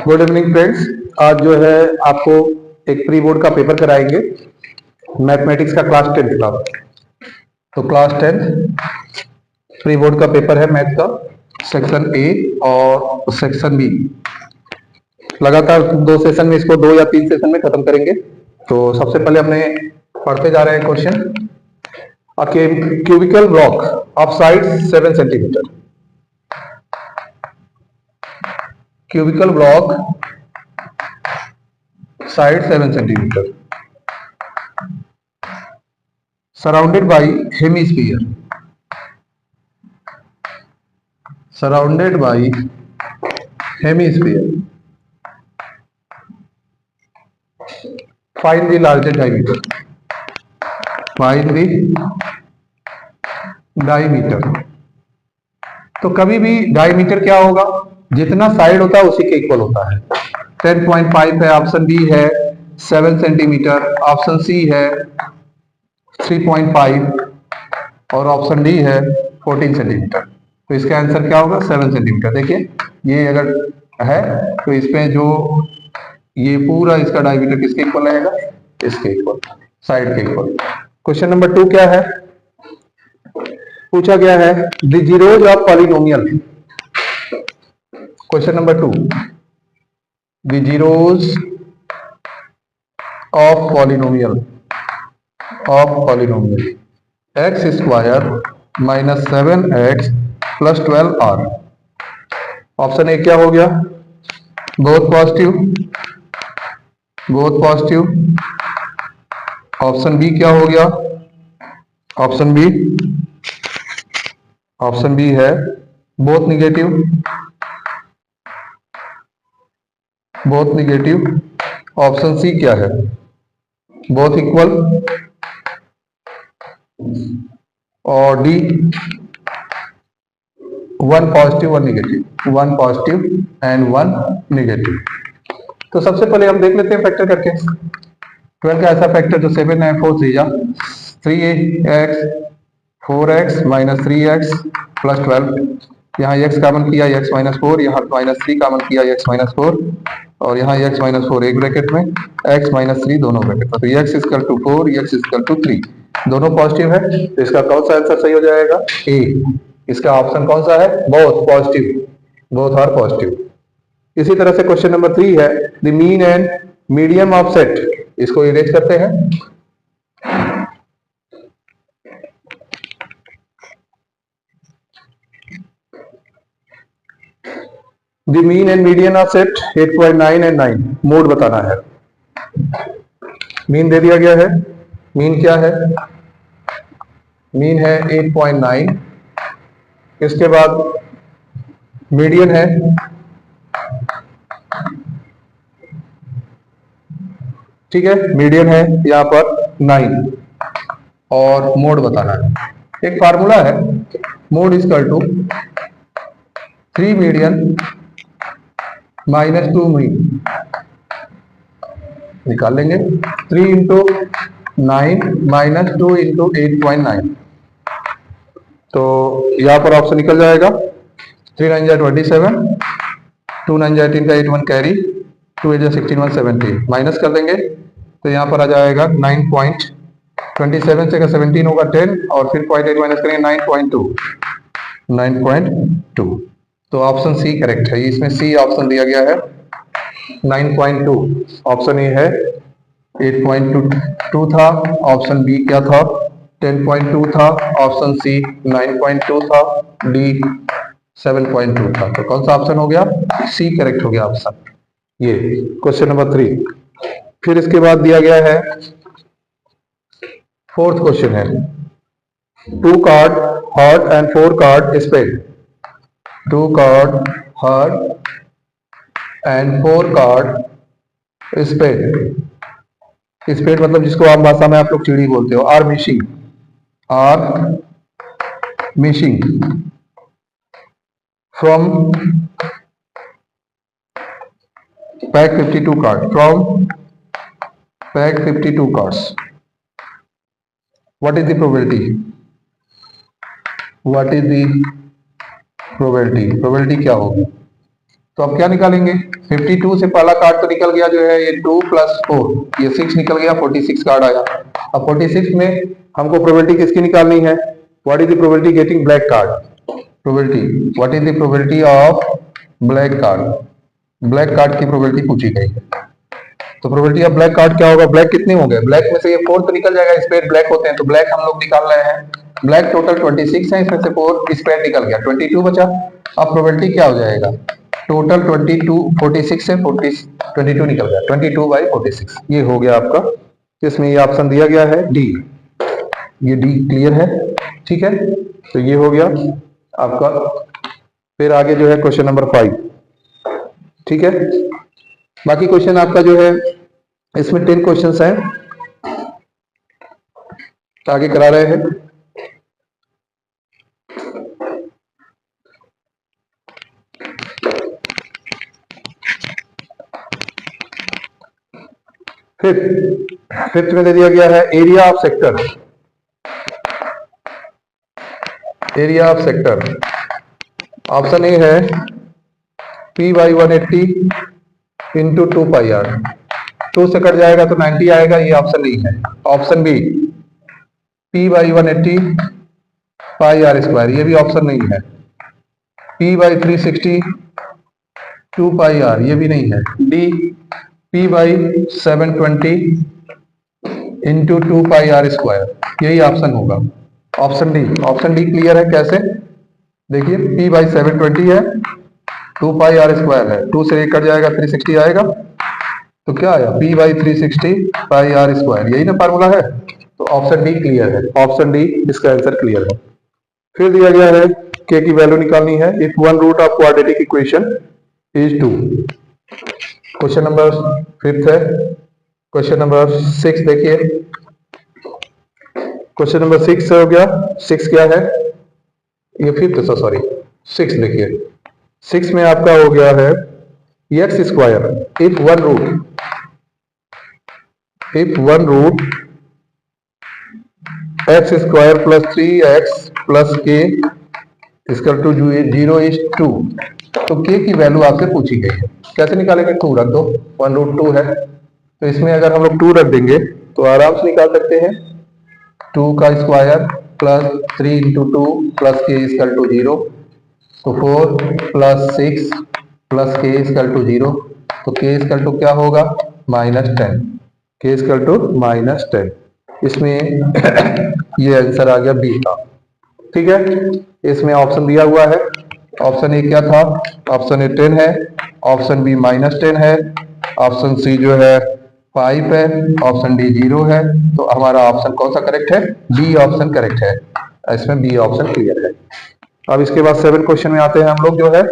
Good evening friends. आज जो है आपको एक प्री बोर्ड का पेपर कराएंगे, मैथमेटिक्स का क्लास 10th का। तो क्लास 10th प्री बोर्ड का पेपर है मैथ का, सेक्शन ए और सेक्शन बी। लगातार 2 सेशन में इसको 2 या 3 सेशन में खत्म करेंगे। तो सबसे पहले हमने पढ़ते जा रहे हैं question. A cubical block of side 7 centimetre. Cubical block side 7 centimeter surrounded by hemisphere find the larger diameter तो कभी भी डायमीटर क्या होगा, जितना साइड होता है उसी के इक्वल होता है। 10.5 है, ऑप्शन बी है 7 सेंटीमीटर, ऑप्शन सी है 3.5 और ऑप्शन डी है 14 सेंटीमीटर। तो इसका आंसर क्या होगा, 7 सेंटीमीटर। देखिए ये अगर है तो इसमें जो ये पूरा इसका डायमीटर किसके इक्वल रहेगा, इसके इक्वल, साइड के इक्वल। क्वेश्चन नंबर 2 क्या है, पूछा गया है the zeros of polynomial. Question number 2, the zeros of polynomial x square minus 7x plus 12r। Option A क्या हो गया, बोथ पॉजिटिव। ऑप्शन बी क्या हो गया, ऑप्शन बी है बोथ निगेटिव। ऑप्शन सी क्या है, बोथ इक्वल। और डी 1 पॉजिटिव 1 एंड 1 नेगेटिव। तो सबसे पहले हम देख लेते हैं फैक्टर करके। 12 का ऐसा फैक्टर जो 7 है, 4 3x 4x minus 3x plus 12। यहाँ x कॉमन किया x माइनस 4, यहाँ माइनस 3 कॉमन किया x माइनस 4, और यहाँ x माइनस 4 एक ब्रैकेट में, x माइनस 3 दोनों ब्रैकेट में। तो x equal to 4, x equal to 3, दोनों पॉजिटिव है। तो इसका कौन सा आंसर सही हो जाएगा, ए। इसका ऑप्शन कौन सा है, both positive, both are positive. इसी तरह से क्वेश्चन नंबर 3 है the mean and medium of set. इसको इरेज करते हैं। The mean and median of set 8.9 and 9, mode बताना है। मीन दे दिया गया है, मीन क्या है, मीन है 8.9। इसके बाद मीडियन है, ठीक है, मीडियन है यहाँ पर 9, और मोड बताना है। एक फार्मूला है, mode equal to 3 median minus 2 mean. निकाल लेंगे 3 इंटू 9 माइनस 2 इंटू 8.9। तो यहाँ पर ऑप्शन निकल जाएगा 3 9 जा 27, 2 9 जा 18 का 8 1 कैरी, 2 8 जा 16 1 17, माइनस कर देंगे तो यहाँ पर आ जाएगा 9.27 से का 17 होगा 10, और फिर 0.8 माइनस करेंगे 9.2। तो ऑप्शन सी करेक्ट है। इसमें सी ऑप्शन दिया गया है 9.2। ऑप्शन ए है 8.2 था, ऑप्शन बी क्या था 10.2 था, ऑप्शन सी 9.2 था, डी 7.2 था। तो कौन सा ऑप्शन हो गया, सी करेक्ट हो गया ऑप्शन ये, क्वेश्चन नंबर 3। फिर इसके बाद दिया गया है 4th क्वेश्चन है 2 card heart and 4 card spade. 2 card heart and 4 card spade. Spade मतलब जिसको आम भाषा में आप लोग चिड़ी बोलते हो, are missing from pack 52 card, from pack 52 cards. What is the probability क्या होगी, तो अब क्या निकालेंगे, 52 से पहला कार्ड तो निकल गया जो है ये 2 + 4, ये 6 निकल गया, 46 कार्ड आया। अब 46 में हमको प्रोबेबिलिटी किसकी निकालनी है, what is the probability getting black card, probability what is the probability of black card, black card की प्रोबेबिलिटी पूछी गई है। तो प्रोबेबिलिटी ऑफ ब्लैक कार्ड क्या होगा, ब्लैक कितने हो गए, ब्लैक में से ये 4 तो निकल जाएगा, स्पेयर ब्लैक होते हैं, तो ब्लैक हम लोग निकाल रहे हैं, ब्लैक टोटल 26 है, इसमें से 4 स्पेयर निकल गया, 22 बचा। अब प्रोबेबिलिटी क्या हो जाएगा, टोटल 22 46 से 22 निकल गया, 22/46 ये हो गया आपका। इसमें ये ऑप्शन दिया गया है डी, ये डी क्लियर है, ठीक है, तो ये हो गया आपका। फिर आगे जो है क्वेश्चन नंबर 5, ठीक है, बाकी क्वेश्चन आपका जो है इसमें 10 क्वेश्चंस हैं, आगे करा रहे हैं। फिफ्थ में दे दिया गया है area of sector, area of sector option A है P/180 इंटू 2πr, 2 से कट जाएगा तो 90 आएगा, ये ऑप्शन नहीं है। ऑप्शन बी P/180 πr², ये भी ऑप्शन नहीं है। P/360 2πr, ये भी नहीं है। डी P/720 इंटू 2πr², यही ऑप्शन होगा, option D. Option D clear है, कैसे देखिए, P/720 है, 2πr² है, 2 से कट जाएगा 360 आएगा, तो क्या आया P/360 πr², यही ना फार्मूला है, तो ऑप्शन डी क्लियर है, ऑप्शन डी इसका आंसर क्लियर है। फिर दिया गया है के की वैल्यू निकालनी है, if one root of quadratic equation is 2। Question number 5 है। क्वेश्चन नंबर 6 देखिए, क्वेश्चन नंबर 6 हो गया, 6 क्या है, ये 5th, सॉरी 6 देखिए, 6 में आपका हो गया है x², if one root x² + 3x + k = 0 is 2, तो k की वैल्यू आपसे पूछी गई है, कैसे निकालेंगे, 2 रख दो, 1√2 है, तो इसमें अगर हम लोग 2 रख देंगे तो आराम से निकाल सकते हैं, 2 का स्क्वायर प्लस 3 × 2 + k = 0, तो 4 + 6 + k = 0, तो k = क्या होगा, -10, k = -10, इसमें ये आंसर आ गया बी का, ठीक है। इसमें ऑप्शन दिया हुआ है, ऑप्शन ए क्या था, ऑप्शन ए 10 है, ऑप्शन बी -10 है, ऑप्शन सी जो है 5 है, ऑप्शन डी 0 है, तो हमारा ऑप्शन कौन सा करेक्ट है, बी ऑप्शन करेक्ट है, इसमें बी ऑप्शन क्लियर है। अब इसके बाद 7 क्वेश्चन में आते हैं हम लोग जो है,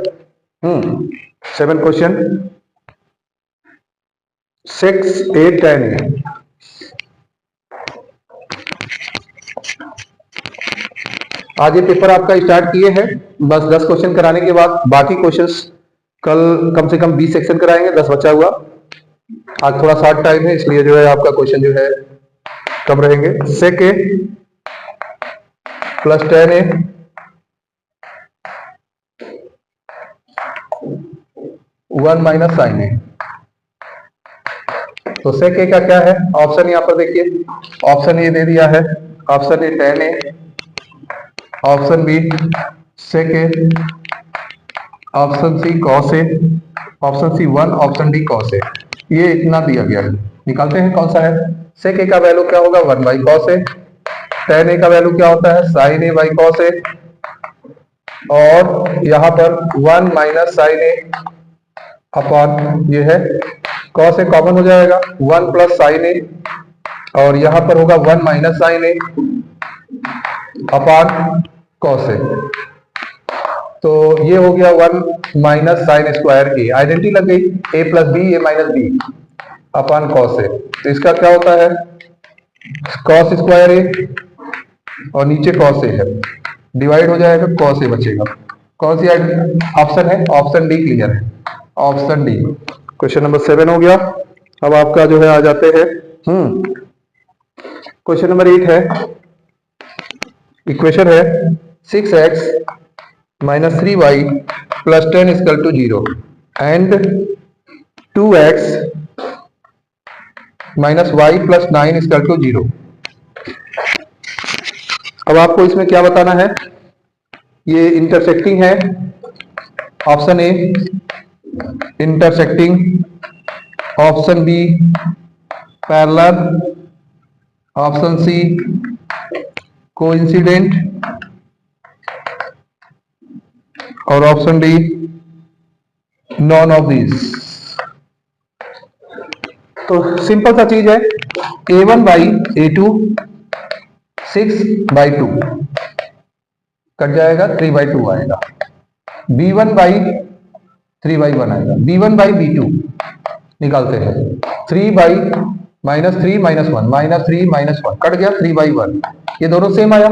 7 क्वेश्चन 6, 8, 10 आज ये पेपर आपका स्टार्ट किए हैं, बस 10 क्वेश्चन कराने के बाद बाकी क्वेश्चंस कल कम से कम 20 सेक्शन कराएंगे, 10 बचा हुआ, आज थोड़ा शॉर्ट टाइम है, इसलिए जो है आपका क्वेश्चन जो है कम रहेंगे। sec a + 10a = 1 - sin a, तो sec a का क्या है, ऑप्शन यहाँ पर देखिए, ऑप्शन ए दे दिया है, option A 10a, option B sec a, option C cos a, option C 1, option D cos a, ये इतना दिया गया है, निकालते हैं कौन सा है। sec a का वैल्यू क्या होगा, 1/cos a, tan a का वैल्यू क्या होता है, sin a/cos a, और यहाँ पर 1 - sin a अपॉन ये है cos a कॉमन हो जाएगा, 1 + sin a, और यहाँ पर होगा 1 - sin a upon cos a, तो ये हो गया 1 - sin² a, आइडेंटिटी लग गई, a + b a - b upon cos a, तो इसका क्या होता है cos² a, और नीचे cos a है, डिवाइड हो जाएगा, cos a बचेगा, कौन सी ऑप्शन है, ऑप्शन डी क्लियर है, ऑप्शन डी। क्वेश्चन नंबर 7 हो गया। अब आपका जो है आ जाते हैं क्वेश्चन नंबर 8 है, इक्वेशन है 6x - 3y + 10 = 0, and 2x minus Y plus 9 is equal to 0। अब आपको इसमें क्या बताना है, ये इंटरसेक्टिंग है, option A intersecting, option B parallel, option C coincident और option D none of these. तो सिंपल सा चीज है, a1 बाई a2 6/2 कट जाएगा, 3/2 आएगा। b1 बाई 3/1 आएगा। b1 बाई b2 निकालते हैं, 3 बाई -3 -1 -3 -1 कट गया, 3/1। ये दोनों सेम आया।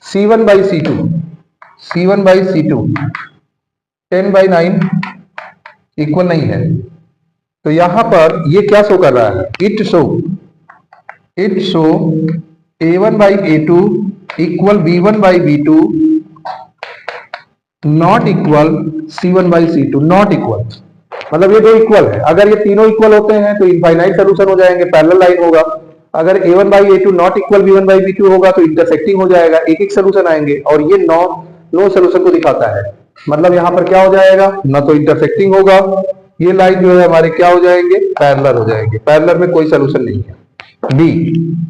c1 बाई c2 10/9 इक्वल नहीं है। तो यहां पर ये क्या शो कर रहा है, it show a1 by a2 equal b1 by b2 not equal c1 by c2 not equal. मतलब ये दो इक्वल है, अगर ये तीनों इक्वल होते हैं तो इनफाइनाइट सोल्यूशन हो जाएंगे, पैरेलल लाइन होगा। अगर a1 by a2 not equal b1 by b2 होगा तो इंटरसेक्टिंग हो जाएगा, एक एक सोल्यूशन आएंगे। और ये नो सोल्यूशन को दिखाता है, मतलब यहां पर क्या हो जाएगा, ना तो इंटरसेक्टिंग होगा, ये लाइन जो है हमारे क्या हो जाएंगे, पैरेलल हो जाएंगे। पैरेलल में कोई सोल्यूशन नहीं है। बी,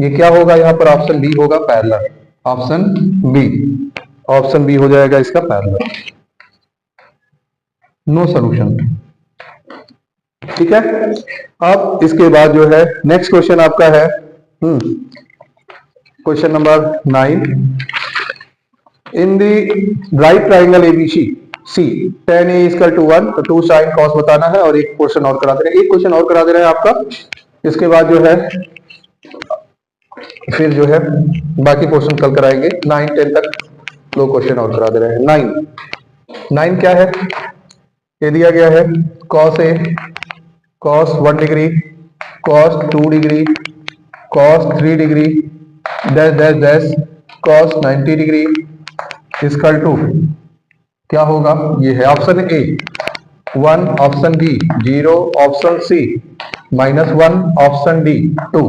ये क्या होगा यहाँ पर, ऑप्शन बी होगा पैरेलल, ऑप्शन बी हो जाएगा इसका पैरेलल, नो सोल्यूशन। ठीक है। अब इसके बाद जो है नेक्स्ट क्वेश्चन आपका है question number 9। In the right triangle ABC C tan a equal to 1, तो 2 sin cos बताना है। और एक क्वेश्चन और करा दे रहे हैं, एक क्वेश्चन और करा दे रहे हैं आपका। इसके बाद जो है फिर जो है बाकी क्वेश्चन कल कराएंगे। 9 10 तक 2 क्वेश्चन और करा दे रहे हैं। 9 क्या है, ये दिया गया है cos a cos 1 degree cos 2 degree cos 3 degree dash dash dash cos 90 degree equal to क्या होगा, ये है option A 1, option B 0, option C -1, option D 2।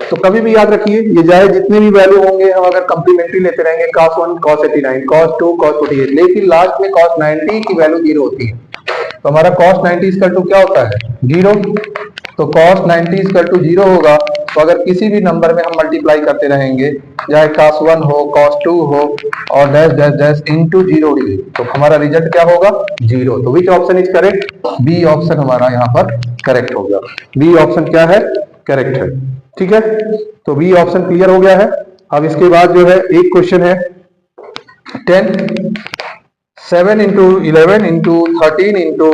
तो कभी भी याद रखिए, ये चाहे जितने भी वैल्यू होंगे हम अगर कंप्लीमेंट्री लेते रहेंगे, cos 1 cos 89 cos 2 cos 48, लेकिन लास्ट में cos 90 की वैल्यू 0 होती है। तो हमारा cos 90 इक्वल टू क्या होता है, 0। तो cos 90 इक्वल टू 0 होगा। तो अगर किसी भी नंबर में हम मल्टीप्लाई करते रहेंगे, चाहे cos 1 हो cos 2 हो और dash dash dash into 0 degree, तो हमारा रिजल्ट क्या होगा, 0। तो which option is correct, B option हमारा यहाँ पर करेक्ट होगा। बी ऑप्शन क्या है, करेक्ट है। ठीक है, तो बी ऑप्शन क्लियर हो गया है। अब इसके बाद जो है एक क्वेश्चन है 10 7 into 11 into 13 into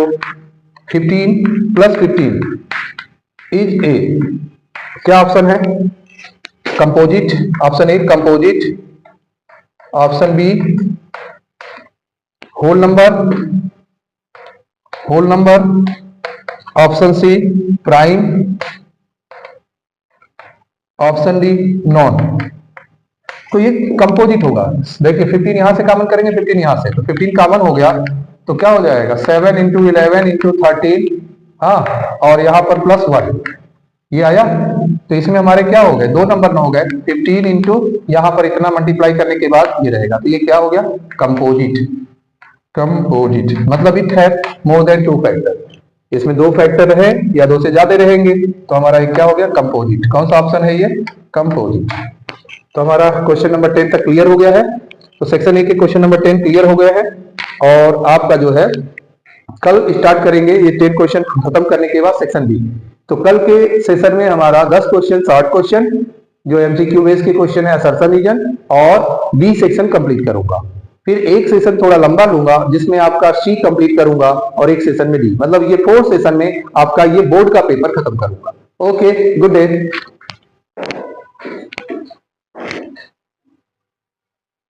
15 plus 15 is A, क्या ऑप्शन है, composite, option A composite, option B whole number, option C prime, option D non. तो ये कंपोजिट होगा। देखिए 15 यहां से कॉमन करेंगे, 15 यहां से, तो 15 कॉमन हो गया तो क्या हो जाएगा 7 इंटू 11 इंटू 13, हाँ, और यहाँ पर प्लस 1 ये आया। तो इसमें हमारे क्या हो गए, 2 नंबर ना हो गए, 15 इंटू यहाँ पर इतना मल्टीप्लाई करने के बाद ये रहेगा। तो ये क्या हो गया, कंपोजिट मतलब इट है मोर देन 2 फैक्टर। इसमें 2 फैक्टर है या 2 से ज्यादा रहेंगे तो हमारा ये क्या हो गया, कंपोजिट। कौन सा ऑप्शन है ये, कंपोजिट। तो हमारा क्वेश्चन नंबर 10 तक क्लियर हो गया है। तो सेक्शन ए के क्वेश्चन नंबर 10 क्लियर हो गया है। और आपका जो है कल स्टार्ट करेंगे ये 10 क्वेश्चन खत्म करने के बाद सेक्शन बी। तो कल के सेशन में हमारा 10 क्वेश्चन, 60 क्वेश्चन जो एमसीक्यू बेस के क्वेश्चन है, असर्शन रीजन और बी सेक्शन कंप्लीट करूंगा। फिर एक सेशन थोड़ा लंबा लूंगा जिसमें आपका सी कंप्लीट करूंगा और एक सेशन में डी, मतलब ये 4 सेशन में आपका ये बोर्ड का पेपर खत्म करूंगा। Okay, good day.